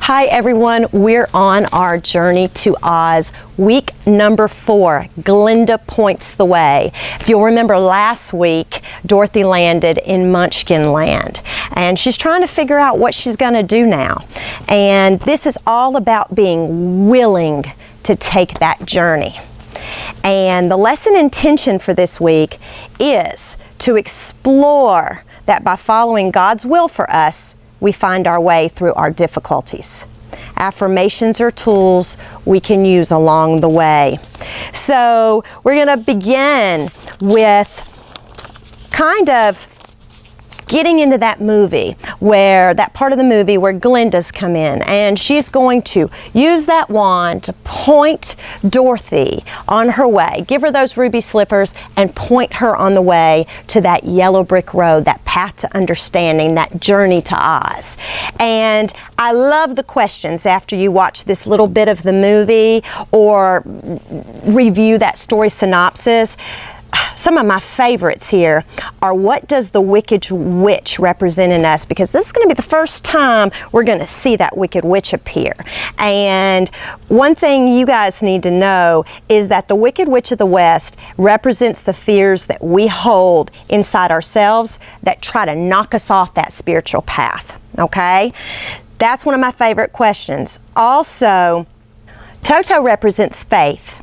Hi everyone, we're on our journey to Oz, week number 4, Glinda Points the Way. If you'll remember last week, Dorothy landed in Munchkin Land and she's trying to figure out what she's going to do now. And this is all about being willing to take that journey. And the lesson intention for this week is to explore that by following God's will for us, we find our way through our difficulties. Affirmations are tools we can use along the way. So we're going to begin with kind of getting into that movie, where that part of the movie where Glinda's come in, and she's going to use that wand to point Dorothy on her way, give her those ruby slippers and point her on the way to that yellow brick road, that path to understanding, that journey to Oz. And I love the questions after you watch this little bit of the movie or review that story synopsis. Some of my favorites here are, what does the Wicked Witch represent in us? Because this is going to be the first time we're going to see that Wicked Witch appear. And one thing you guys need to know is that the Wicked Witch of the West represents the fears that we hold inside ourselves that try to knock us off that spiritual path. Okay? That's one of my favorite questions. Also, Toto represents faith.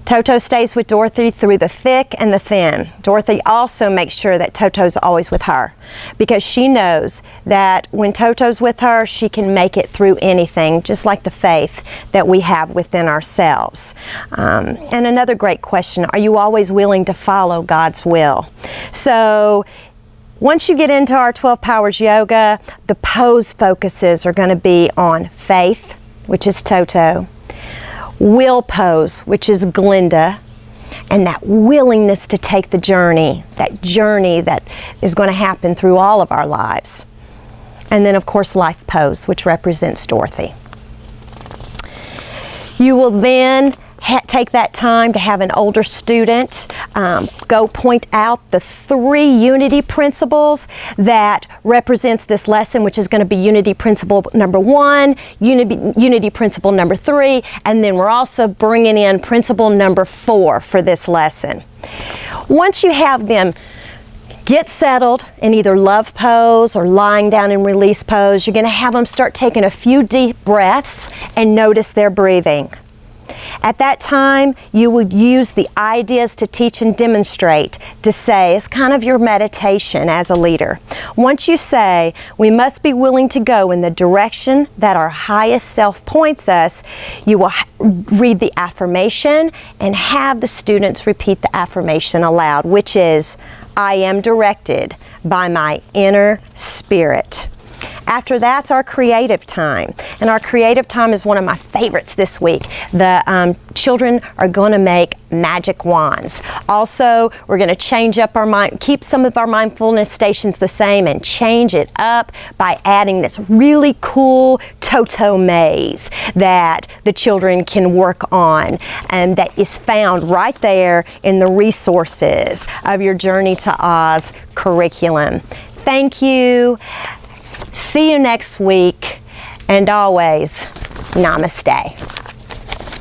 Toto stays with Dorothy through the thick and the thin. Dorothy also makes sure that Toto's always with her because she knows that when Toto's with her, she can make it through anything, just like the faith that we have within ourselves. And another great question, are you always willing to follow God's will? So once you get into our 12 Powers Yoga, the pose focuses are going to be on faith, which is Toto, will pose, which is Glinda, and that willingness to take the journey that is going to happen through all of our lives. And then, of course, life pose, which represents Dorothy. You will then take that time to have an older student go point out the 3 unity principles that represents this lesson, which is going to be unity principle number 1, unity principle number 3, and then we're also bringing in principle number 4 for this lesson. Once you have them get settled in either love pose or lying down in release pose, you're going to have them start taking a few deep breaths and notice their breathing. At that time, you would use the ideas to teach and demonstrate to say, it's kind of your meditation as a leader. Once you say, we must be willing to go in the direction that our highest self points us, you will read the affirmation and have the students repeat the affirmation aloud, which is, I am directed by my inner spirit. After that's our creative time, and our creative time is one of my favorites this week. The children are going to make magic wands. Also, we're going to change up our mind, keep some of our mindfulness stations the same and change it up by adding this really cool Toto maze that the children can work on, and that is found right there in the resources of your Journey to Oz curriculum. Thank you. See you next week, and always, namaste.